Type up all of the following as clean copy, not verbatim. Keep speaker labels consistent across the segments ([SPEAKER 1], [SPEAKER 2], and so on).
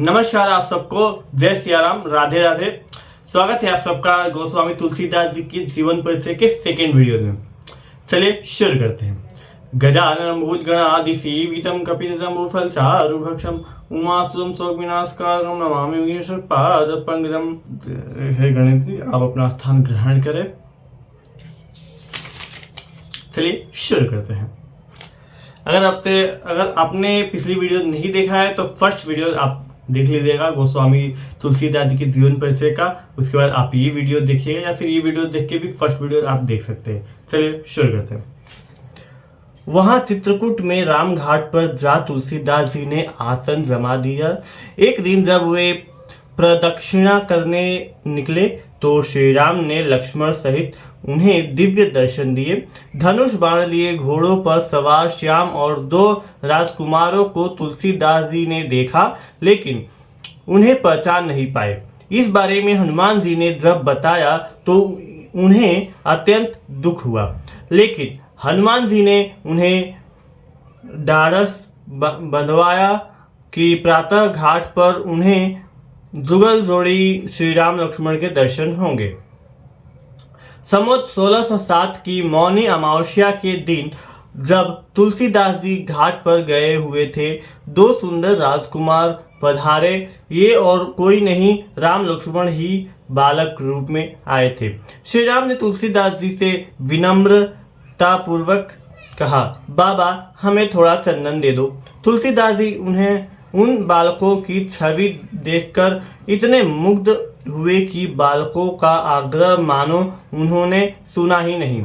[SPEAKER 1] नमस्कार आप सबको, जय सिया राम, राधे राधे। स्वागत है आप सबका गोस्वामी तुलसीदास जी की जीवन परिचय के सेकेंड वीडियो में। चलिए शुरू करते हैं। गजानन भूतगणादि सेवितं कपितजम्बूफल चारुभक्षम उमासुतं शोकविनाशकारकं नमामि विघ्नेश्वर पादपंकजं। हे गणेश जी, आप अपना स्थान ग्रहण करें। चलिए शुरू करते हैं। अगर आपने पिछली वीडियो नहीं देखा है तो फर्स्ट वीडियो आप देख लीजिएगा गोस्वामी तुलसीदास जी के जीवन परिचय का। उसके बाद आप ये वीडियो देखिएगा या फिर ये वीडियो देख के भी फर्स्ट वीडियो आप देख सकते हैं। चलिए शुरू करते हैं। वहां चित्रकूट में राम घाट पर जा तुलसीदास जी ने आसन जमा दिया। एक दिन जब वे प्रदक्षिणा करने निकले तो श्री राम ने लक्ष्मण सहित उन्हें दिव्य दर्शन दिए। धनुष बाण लिए घोड़ों पर सवार श्याम और 2 राजकुमारों को तुलसीदास जी ने देखा, लेकिन उन्हें पहचान नहीं पाए। इस बारे में हनुमान जी ने जब बताया तो उन्हें अत्यंत दुख हुआ, लेकिन हनुमान जी ने उन्हें ढाढ़स बंधवाया कि प्रातः घाट पर उन्हें जुगल जोड़ी श्री राम लक्ष्मण के दर्शन होंगे। संवत 1607 की मौनी अमावस्या के दिन जब तुलसीदास जी घाट पर गए हुए थे, 2 सुंदर राजकुमार पधारे। ये और कोई नहीं, राम लक्ष्मण ही बालक रूप में आए थे। श्री राम ने तुलसीदास जी से विनम्रता पूर्वक कहा, बाबा हमें थोड़ा चंदन दे दो। तुलसीदास जी उन्हें उन बालकों की छवि देखकर इतने मुग्ध हुए कि बालकों का आग्रह मानो उन्होंने सुना ही नहीं।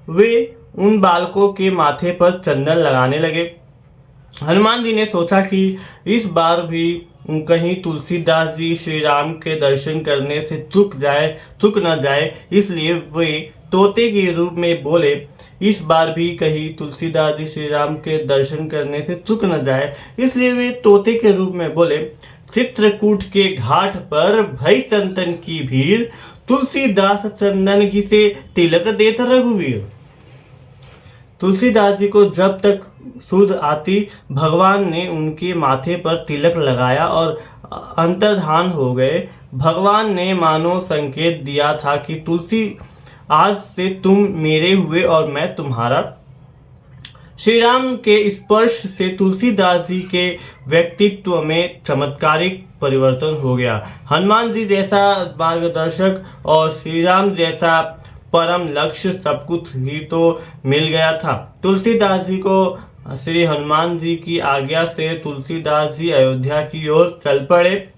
[SPEAKER 1] वे उन बालकों के माथे पर चंदन लगाने लगे। हनुमान जी ने सोचा कि इस बार भी कहीं तुलसीदास जी श्री राम के दर्शन करने से चूक न जाए, इसलिए वे तोते के रूप में बोले, इस बार भी कहीं तुलसीदास जी श्री राम के दर्शन करने से चूक न जाए, इसलिए वे तोते के रूप में बोले, चित्रकूट के घाट पर भई संतन की भीड़, तुलसीदास चंदन घी से तिलक देत रघुवीर। तुलसीदास जी को जब तक सुध आती, भगवान ने उनके माथे पर तिलक लगाया और अंतर्धान हो गए। भगवान ने मानो संकेत दिया था कि तुलसी आज से तुम मेरे हुए और मैं तुम्हारा। श्री राम के स्पर्श से तुलसीदास जी के व्यक्तित्व में चमत्कारिक परिवर्तन हो गया। हनुमान जी जैसा मार्गदर्शक और श्री राम जैसा परम लक्ष्य सब कुछ ही तो मिल गया था। तुलसीदास जी को श्री हनुमान जी की आज्ञा से तुलसीदास जी अयोध्या की ओर चल पड़े।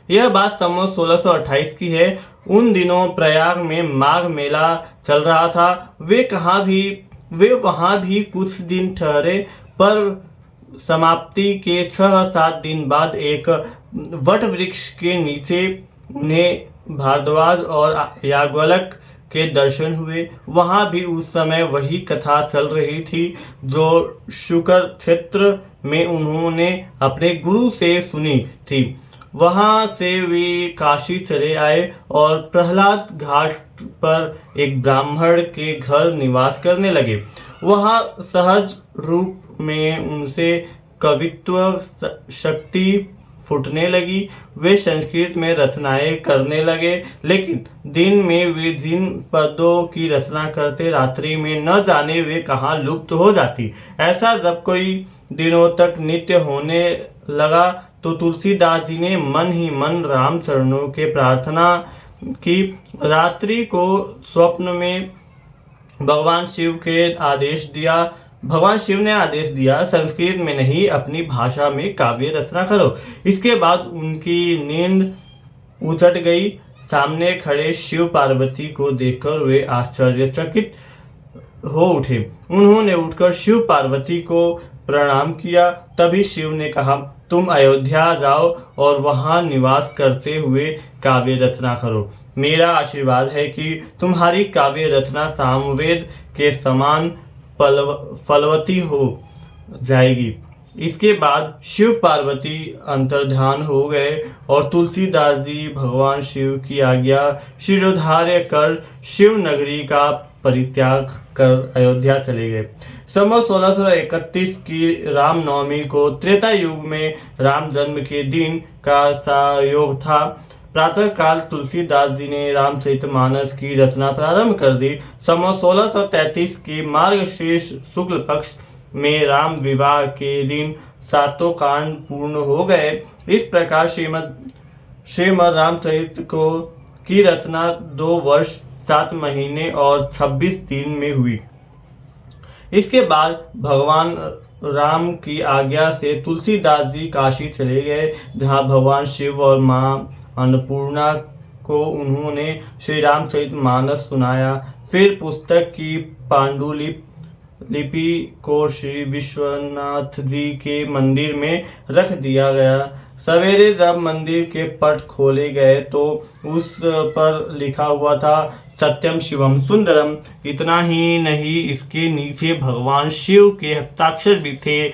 [SPEAKER 1] यह बात संवत 1628 की है। उन दिनों प्रयाग में माघ मेला चल रहा था। वे वहां भी कुछ दिन ठहरे, पर समाप्ति के 6-7 दिन बाद एक वट वृक्ष के नीचे उन्हें भारद्वाज और याज्ञवल्क्य के दर्शन हुए। वहां भी उस समय वही कथा चल रही थी जो शुकर क्षेत्र में उन्होंने अपने गुरु से सुनी थी। वहां से वे काशी चले आए और प्रहलाद घाट पर एक ब्राह्मण के घर निवास करने लगे। वहां सहज रूप में उनसे कवित्व शक्ति फूटने लगी। वे संस्कृत में रचनाएं करने लगे, लेकिन दिन में वे जिन पदों की रचना करते, रात्रि में न जाने वे कहाँ लुप्त हो जाती। ऐसा जब कोई दिनों तक नित्य होने लगा तो तुलसीदास जी ने मन ही मन राम चरणों के प्रार्थना की। रात्रि को स्वप्न में भगवान शिव ने आदेश दिया, संस्कृत में नहीं अपनी भाषा में काव्य रचना करो। इसके बाद उनकी नींद उचट गई। सामने खड़े शिव पार्वती को देखकर वे आश्चर्यचकित हो उठे। उन्होंने उठकर शिव पार्वती को प्रणाम किया। तभी शिव ने कहा, तुम अयोध्या जाओ और वहां निवास करते हुए काव्य रचना करो। मेरा आशीर्वाद है कि तुम्हारी काव्य रचना सामवेद के समान फलवती हो जाएगी। इसके बाद शिव पार्वती अंतर्ध्यान हो गए और तुलसीदास जी भगवान शिव की आज्ञा शिरोधार्य कर शिव नगरी का परित्याग कर अयोध्या चले गए। संवत 1631 की रामनवमी को त्रेता युग में राम जन्म के दिन का संयोग था। प्रातः काल तुलसीदास जी ने रामचरितमानस की रचना प्रारंभ कर दी। संवत 1633 के मार्गशीर्ष शुक्ल पक्ष में राम विवाह के दिन 7 कांड पूर्ण हो गए। इस प्रकार श्रीमद् रामचरित की रचना 2 वर्ष 7 महीने और 26 दिन में हुई। इसके बाद भगवान राम की आज्ञा से तुलसीदास जी काशी चले गए, जहां भगवान शिव और मां अन्नपूर्णा को उन्होंने श्री रामचरितमानस सुनाया। फिर पुस्तक की पांडुलिपि को श्री विश्वनाथ जी के मंदिर में रख दिया गया। सवेरे जब मंदिर के पट खोले गए तो उस पर लिखा हुआ था सत्यम शिवम सुंदरम। इतना ही नहीं, इसके नीचे भगवान शिव के हस्ताक्षर भी थे।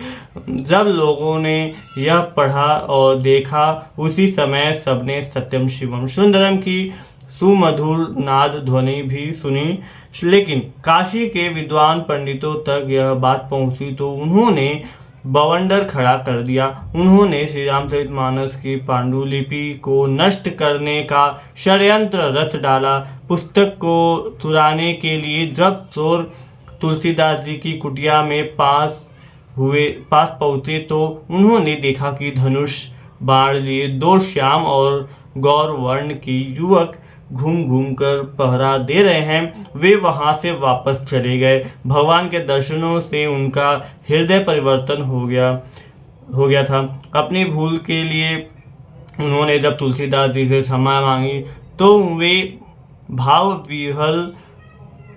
[SPEAKER 1] जब लोगों ने यह पढ़ा और देखा, उसी समय सबने सत्यम शिवम सुंदरम की सुमधुर नाद ध्वनि भी सुनी। लेकिन काशी के विद्वान पंडितों तक यह बात पहुंची तो उन्होंने बवंडर खड़ा कर दिया। उन्होंने श्री रामचरितमानस की पांडुलिपि को नष्ट करने का षड्यंत्र रच डाला। पुस्तक को चुराने के लिए जब चोर तुलसीदास जी की कुटिया में पास पहुंचे तो उन्होंने देखा कि धनुष बाण लिए 2 श्याम और गौर वर्ण के युवक घूम घूम कर पहरा दे रहे हैं। वे वहां से वापस चले गए। भगवान के दर्शनों से उनका हृदय परिवर्तन हो गया था। अपनी भूल के लिए उन्होंने जब तुलसीदास जी से क्षमा मांगी तो वे भाव विह्वल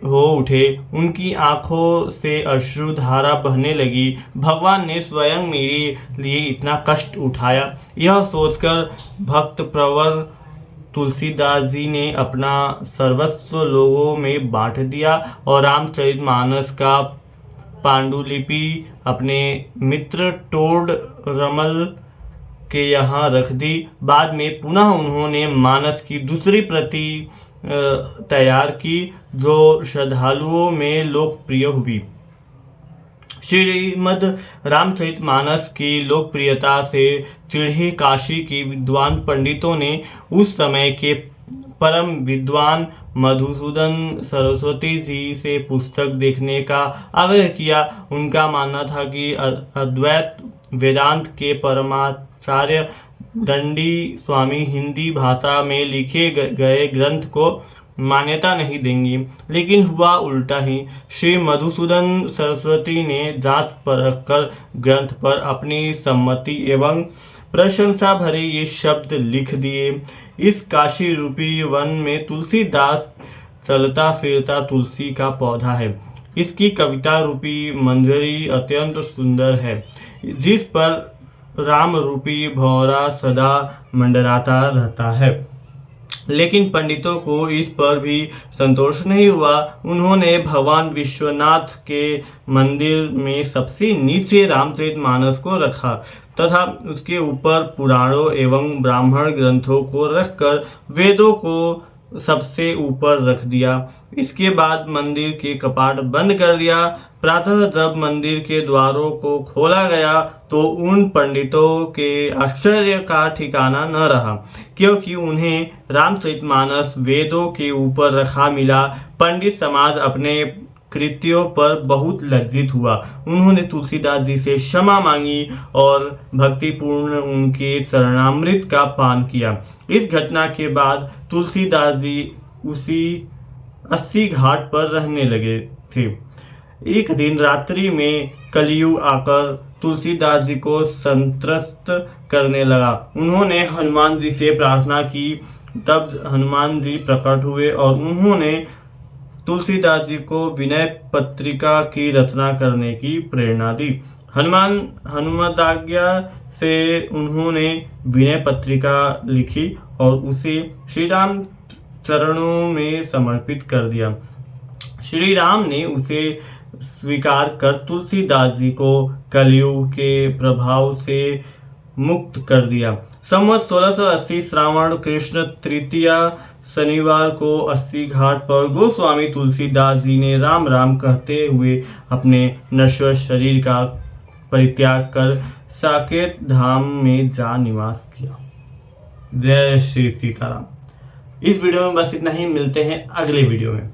[SPEAKER 1] हो उठे। उनकी आंखों से अश्रुधारा बहने लगी। भगवान ने स्वयं मेरे लिए इतना कष्ट उठाया। यह सोचकर भक्त प्रवर तुलसीदास जी ने अपना सर्वस्व लोगों में बांट दिया और रामचरितमानस का पांडुलिपि अपने मित्र टोड रमल के यहाँ रख दी। बाद में पुनः उन्होंने मानस की दूसरी प्रति तैयार की, जो श्रद्धालुओं में लोकप्रिय हुई। श्रीमद् रामचरितमानस की लोकप्रियता से चिढ़े काशी के विद्वान पंडितों ने उस समय के परम विद्वान मधुसूदन सरस्वती जी से पुस्तक देखने का आग्रह किया। उनका मानना था कि अद्वैत वेदांत के परमाचार्य दंडी स्वामी हिंदी भाषा में लिखे गए ग्रंथ को मान्यता नहीं देंगी, लेकिन हुआ उल्टा ही। श्री मधुसूदन सरस्वती ने जांच परख कर ग्रंथ पर अपनी सम्मति एवं प्रशंसा भरे ये शब्द लिख दिए। इस काशी रूपी वन में तुलसीदास चलता फिरता तुलसी का पौधा है। इसकी कविता रूपी मंजरी अत्यंत सुंदर है, जिस पर राम रूपी भौरा सदा मंडराता रहता है। लेकिन पंडितों को इस पर भी संतोष नहीं हुआ। उन्होंने भगवान विश्वनाथ के मंदिर में सबसे नीचे रामचरितमानस को रखा तथा उसके ऊपर पुराणों एवं ब्राह्मण ग्रंथों को रखकर वेदों को सबसे ऊपर रख दिया। इसके बाद मंदिर के कपाट बंद कर दिया। प्रातः जब मंदिर के द्वारों को खोला गया तो उन पंडितों के आश्चर्य का ठिकाना न रहा, क्योंकि उन्हें रामचरितमानस वेदों के ऊपर रखा मिला। पंडित समाज अपने कृत्यों पर बहुत लज्जित हुआ। उन्होंने तुलसीदास जी से क्षमा मांगी और भक्तिपूर्ण उनके चरणामृत का पान किया। इस घटना के बाद तुलसीदास जी उसी 80 घाट पर रहने लगे थे। एक दिन रात्रि में कलयुग आकर तुलसीदास जी को संत्रस्त करने लगा। उन्होंने हनुमान जी से प्रार्थना की। तब हनुमान जी प्रकट हुए और उन्होंने तुलसीदास जी को विनय पत्रिका की रचना करने की प्रेरणा दी। हनुमदाज्ञा से उन्होंने विनय पत्रिका लिखी और उसे श्री राम चरणों में समर्पित कर दिया। श्री राम ने उसे स्वीकार कर तुलसीदास जी को कलयुग के प्रभाव से मुक्त कर दिया। संवत 1680 श्रावण कृष्ण तृतीया शनिवार को 80 घाट पर गोस्वामी तुलसीदास जी ने राम राम कहते हुए अपने नश्वर शरीर का परित्याग कर साकेत धाम में जा निवास किया। जय श्री सीताराम। इस वीडियो में बस इतना ही, मिलते हैं अगले वीडियो में।